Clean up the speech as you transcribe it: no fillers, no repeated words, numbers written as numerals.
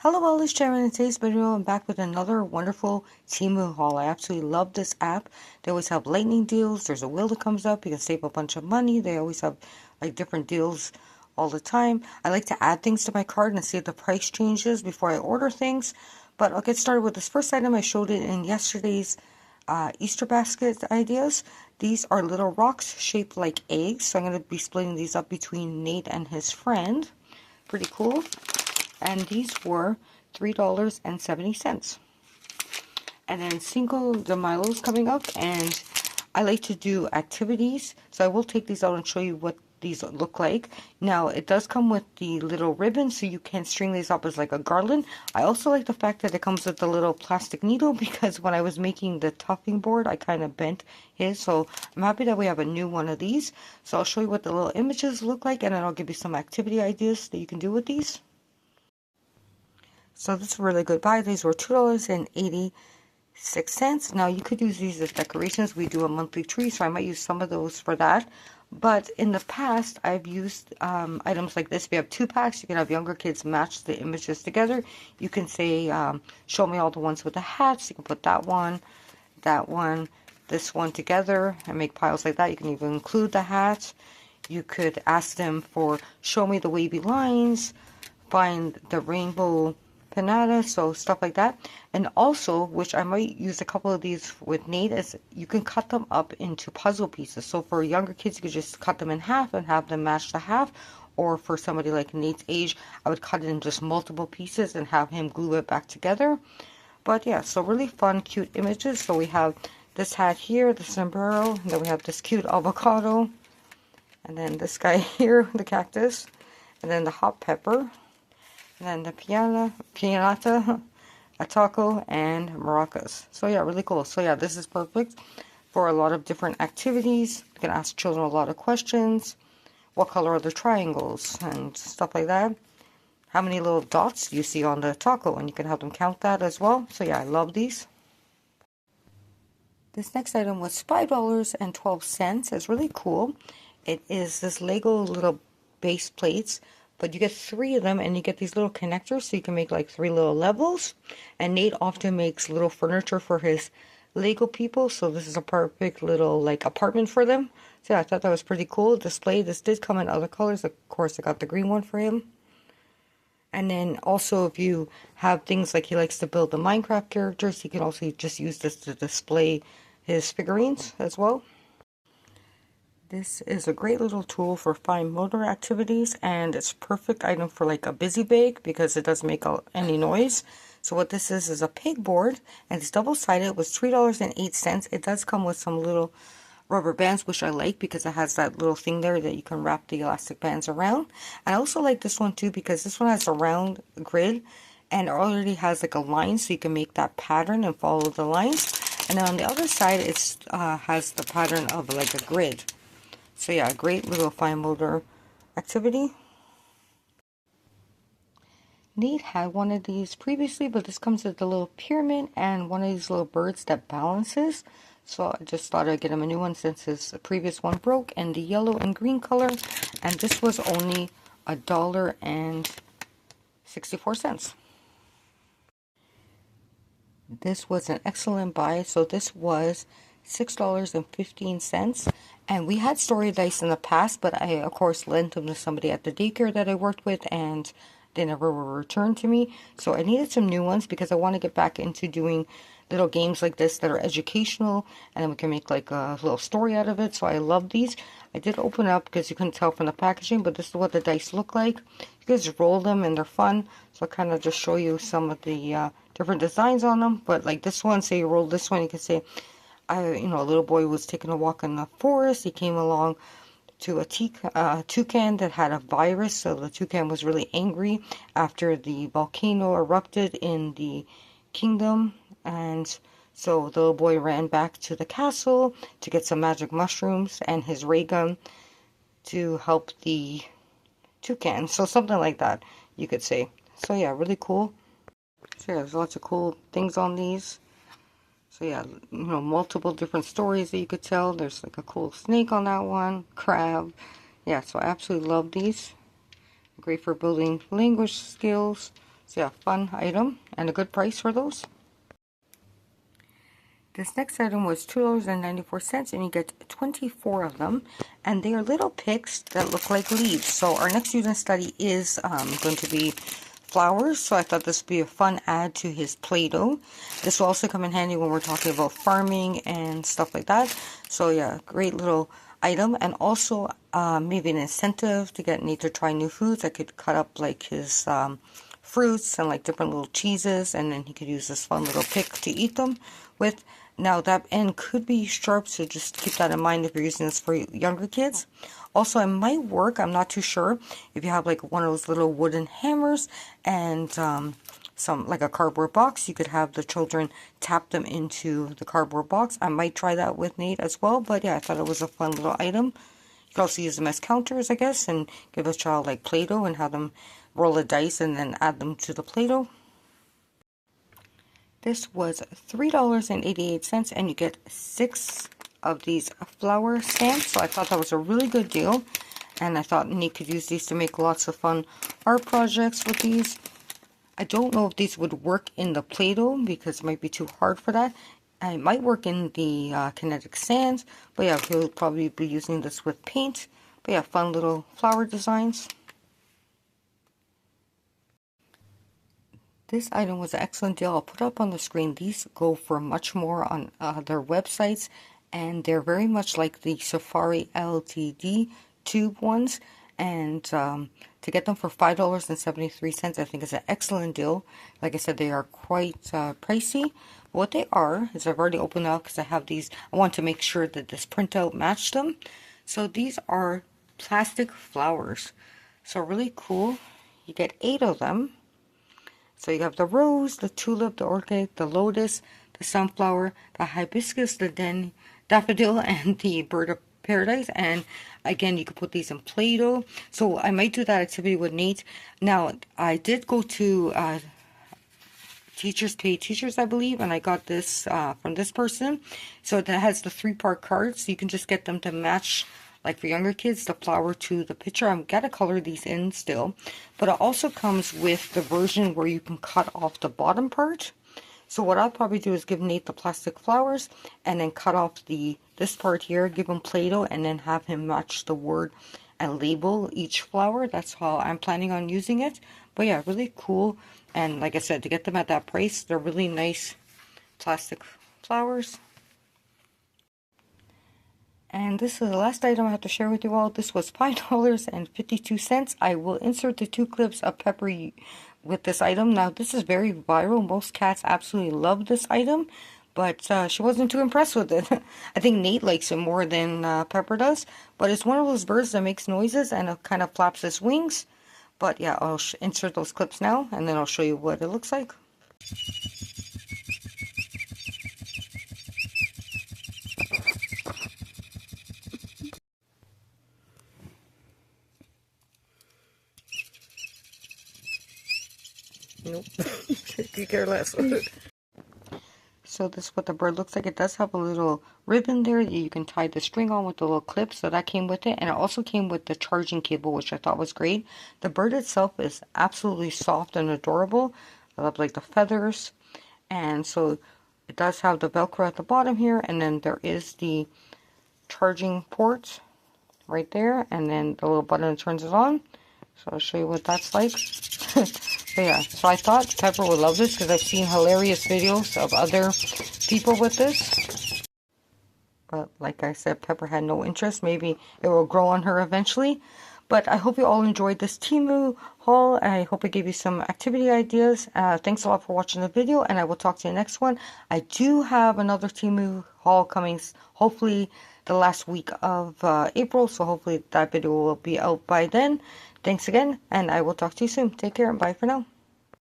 Hello, all, it's Sharon. In today's video, I'm back with another wonderful TEMU haul. I absolutely love this app. They always have lightning deals. There's a wheel that comes up. You can save a bunch of money. They always have like different deals all the time. I like to add things to my cart and see if the price changes before I order things. But I'll get started with this first item. I showed it in yesterday's Easter basket ideas. These are little rocks shaped like eggs. So I'm going to be splitting these up between Nate and his friend. Pretty cool. And these were $3.70. And then Cinco de Mayo's coming up, and I like to do activities, so I will take these out and show you what these look like. Now, it does come with the little ribbon, so you can string these up as like a garland. I also like the fact that it comes with the little plastic needle, because when I was making the topping board, I kind of bent his, so I'm happy that we have a new one of these. So I'll show you what the little images look like, and then I'll give you some activity ideas that you can do with these. So this is a really good buy. These were $2.86. Now you could use these as decorations. We do a monthly tree, so I might use some of those for that. But in the past, I've used items like this. We have 2-packs. You can have younger kids match the images together. You can say, show me all the ones with the hats. You can put that one, this one together and make piles like that. You can even include the hats. You could ask them for, show me the wavy lines, find the rainbow pinata, so stuff like that. And also, which I might use a couple of these with Nate, is you can cut them up into puzzle pieces. So for younger kids, you could just cut them in half and have them match the half. Or for somebody like Nate's age, I would cut it in just multiple pieces and have him glue it back together. But yeah, so really fun, cute images. So we have this hat here, the sombrero, and then we have this cute avocado, and then this guy here, the cactus, and then the hot pepper, and then the piñata, a taco, and maracas. So yeah, really cool. So yeah, this is perfect for a lot of different activities. You can ask children a lot of questions. What color are the triangles and stuff like that? How many little dots do you see on the taco? And you can have them count that as well. So yeah, I love these. This next item was $5.12. It's really cool. It is this Lego little base plates, but you get 3 of them, and you get these little connectors, so you can make like 3 little levels. And Nate often makes little furniture for his Lego people, so this is a perfect little like apartment for them. So yeah, I thought that was pretty cool. Display. This did come in other colors. Of course, I got the green one for him. And then also, if you have things like he likes to build the Minecraft characters, he can also just use this to display his figurines as well. This is a great little tool for fine motor activities, and it's a perfect item for like a busy bag because it doesn't make any noise. So what this is a pegboard, and it's double-sided. It was $3.08. It does come with some little rubber bands, which I like because it has that little thing there that you can wrap the elastic bands around. I also like this one too because this one has a round grid and it already has like a line, so you can make that pattern and follow the lines. And then on the other side, it has the pattern of like a grid. So yeah, a great little fine motor activity. Nate had one of these previously, but this comes with a little pyramid and one of these little birds that balances. So I just thought I'd get him a new one since his previous one broke, and the yellow and green color. And this was only $1.64. This was an excellent buy. So this was $6.15. And we had story dice in the past, but I, of course, lent them to somebody at the daycare that I worked with, and they never were returned to me. So I needed some new ones because I want to get back into doing little games like this that are educational, and then we can make like a little story out of it. So I love these. I did open up because you couldn't tell from the packaging, but this is what the dice look like. You can just roll them and they're fun. So I'll kind of just show you some of the different designs on them. But like this one, say you roll this one, you can say, a little boy was taking a walk in the forest. He came along to a toucan that had a virus. So the toucan was really angry after the volcano erupted in the kingdom. And so the little boy ran back to the castle to get some magic mushrooms and his ray gun to help the toucan. So something like that, you could say. So yeah, really cool. So yeah, there's lots of cool things on these. So yeah, multiple different stories that you could tell. There's like a cool snake on that one, crab. Yeah, so I absolutely love these. Great for building language skills. So yeah, fun item and a good price for those. This next item was $2.94 and you get 24 of them, and they are little picks that look like leaves. So our next student study is going to be flowers, so I thought this would be a fun add to his Play-Doh. This will also come in handy when we're talking about farming and stuff like that. So yeah, great little item, and also maybe an incentive to get Nate to try new foods. I could cut up like his fruits and like different little cheeses, and then he could use this fun little pick to eat them with. Now that end could be sharp, so just keep that in mind if you're using this for younger kids. Also, it might work, I'm not too sure, if you have like one of those little wooden hammers and some like a cardboard box. You could have the children tap them into the cardboard box. I might try that with Nate as well, but yeah, I thought it was a fun little item. You could also use them as counters, I guess, and give a child like Play-Doh and have them roll a dice and then add them to the Play-Doh. This was $3.88 and you get 6 of these flower stamps. So I thought that was a really good deal. And I thought Nick could use these to make lots of fun art projects with these. I don't know if these would work in the Play-Doh because it might be too hard for that. And it might work in the kinetic sands. But yeah, he'll probably be using this with paint. But yeah, fun little flower designs. This item was an excellent deal. I'll put up on the screen. These go for much more on their websites, and they're very much like the Safari LTD tube ones. And to get them for $5.73, I think is an excellent deal. Like I said, they are quite pricey. What they are is, I've already opened up because I have these. I want to make sure that this printout matched them. So these are plastic flowers. So really cool. You get 8 of them. So you have the rose, the tulip, the orchid, the lotus, the sunflower, the hibiscus, the daffodil, and the bird of paradise. And again, you can put these in Play-Doh. So I might do that activity with Nate. Now, I did go to Teachers Pay Teachers, I believe, and I got this from this person. So that has the 3-part cards. So you can just get them to match, like for younger kids, the flower to the picture. I'm gonna color these in still, but it also comes with the version where you can cut off the bottom part. So what I'll probably do is give Nate the plastic flowers and then cut off this part here, give him Play-Doh, and then have him match the word and label each flower. That's how I'm planning on using it. But yeah, really cool. And like I said, to get them at that price, they're really nice plastic flowers. And this is the last item I have to share with you all. This was $5.52. I will insert the 2 clips of Pepper with this item. Now, this is very viral. Most cats absolutely love this item, but she wasn't too impressed with it. I think Nate likes it more than Pepper does, but it's one of those birds that makes noises and it kind of flaps its wings. But yeah, I'll insert those clips now, and then I'll show you what it looks like. Nope. Could care less. So this is what the bird looks like. It does have a little ribbon there that you can tie the string on with the little clip, so that came with it. And it also came with the charging cable, which I thought was great. The bird itself is absolutely soft and adorable. I love like the feathers. And so it does have the Velcro at the bottom here, and then there is the charging port right there, and then the little button that turns it on. So I'll show you what that's like. But yeah, so I thought Pepper would love this because I've seen hilarious videos of other people with this. But like I said, Pepper had no interest. Maybe it will grow on her eventually. But I hope you all enjoyed this TEMU haul. I hope it gave you some activity ideas. Thanks a lot for watching the video, and I will talk to you next one. I do have another TEMU haul coming, hopefully the last week of April. So hopefully that video will be out by then. Thanks again, and I will talk to you soon. Take care and bye for now.